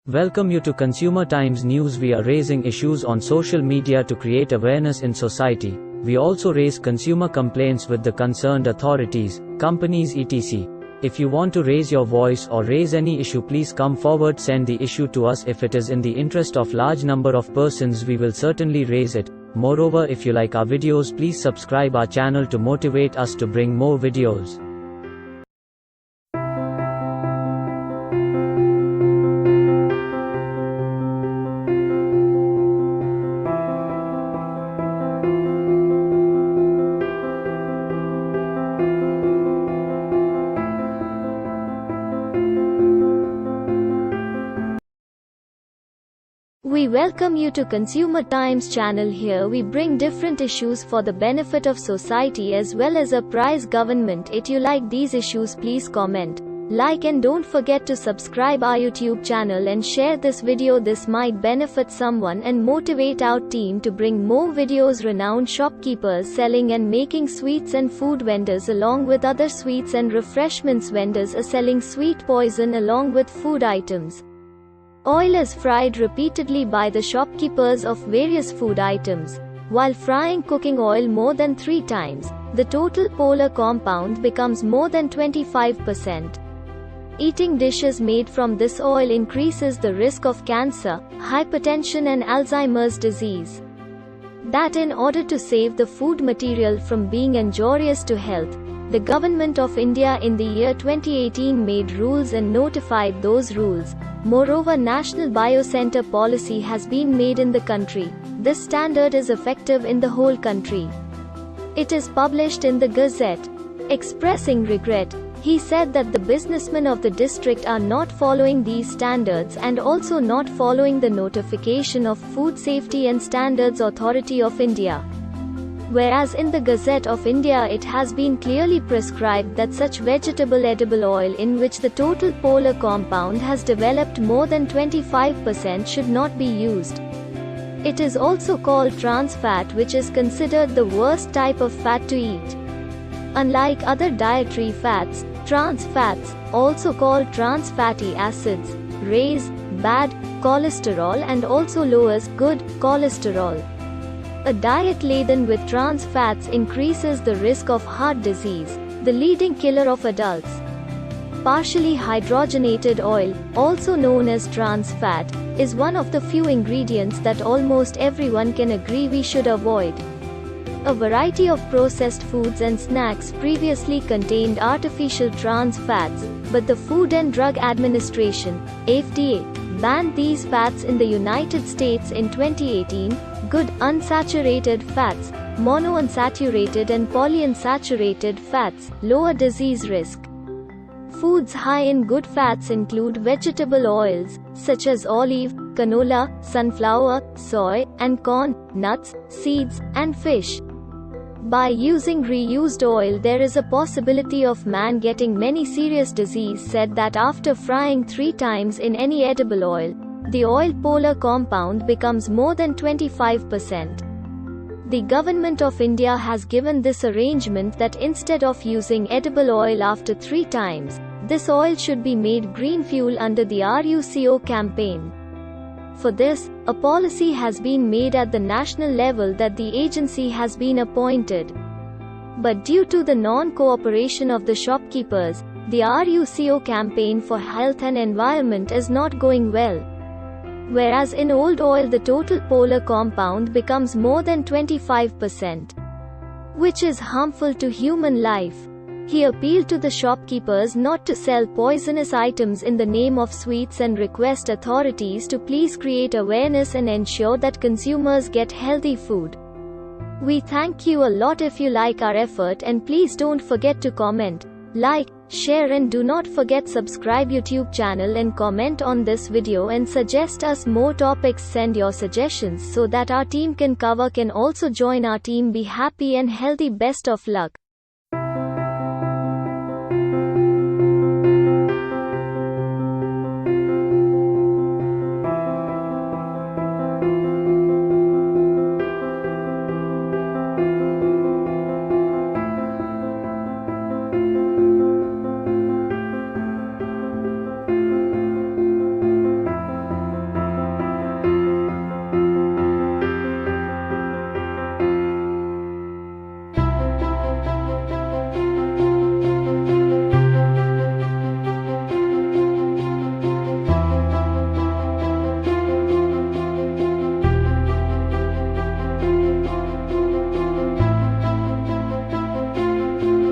Welcome you to Consumer Times News. We are raising issues on social media to create awareness in society. We also raise consumer complaints with the concerned authorities, companies etc. If you want to raise your voice or raise any issue, please come forward, send the issue to us. If it is in the interest of large number of persons, we will certainly raise it. Moreover, if you like our videos, please subscribe our channel to motivate us to bring more videos. We welcome you to Consumer Times channel. Here we bring different issues for the benefit of society as well as apprise government. If you like these issues, please comment, like and don't forget to subscribe our YouTube channel and share this video. This might benefit someone and motivate our team to bring more videos. Renowned shopkeepers selling and making sweets and food vendors along with other sweets and refreshments vendors are selling sweet poison along with food items. Oil is fried repeatedly by the shopkeepers of various food items. While frying cooking oil more than 3 times, the total polar compound becomes more than 25%. Eating dishes made from this oil increases the risk of cancer, hypertension and Alzheimer's disease. That in order to save the food material from being injurious to health, the Government of India in the year 2018 made rules and notified those rules. Moreover, National Biocenter policy has been made in the country. This standard is effective in the whole country. It is published in the Gazette. Expressing regret, he said that the businessmen of the district are not following these standards and also not following the notification of Food Safety and Standards Authority of India. Whereas in the Gazette of India it has been clearly prescribed that such vegetable edible oil in which the total polar compound has developed more than 25% should not be used. It is also called trans fat, which is considered the worst type of fat to eat. Unlike other dietary fats, trans fats, also called trans fatty acids, raise bad cholesterol and also lowers good cholesterol. A diet laden with trans fats increases the risk of heart disease, the leading killer of adults. Partially hydrogenated oil, also known as trans fat, is one of the few ingredients that almost everyone can agree we should avoid. A variety of processed foods and snacks previously contained artificial trans fats, but the Food and Drug Administration, FDA, banned these fats in the United States in 2018. Good unsaturated fats, monounsaturated and polyunsaturated fats, lower disease risk. Foods high in good fats include vegetable oils, such as olive, canola, sunflower, soy, and corn, nuts, seeds, and fish. By using reused oil, there is a possibility of man getting many serious disease. Said that after frying 3 times in any edible oil, the oil polar compound becomes more than 25%. The Government of India has given this arrangement that instead of using edible oil after 3 times, this oil should be made green fuel under the RUCO campaign. For this, a policy has been made at the national level that the agency has been appointed. But due to the non-cooperation of the shopkeepers, the RUCO campaign for health and environment is not going well. Whereas in old oil the total polar compound becomes more than 25%, which is harmful to human life. He appealed to the shopkeepers not to sell poisonous items in the name of sweets and request authorities to please create awareness and ensure that consumers get healthy food. We thank you a lot if you like our effort, and please don't forget to comment, like, share and do not forget subscribe YouTube channel and comment on this video and suggest us more topics. Send your suggestions so that our team can cover. Can also join our team. Be happy and healthy. Best of luck.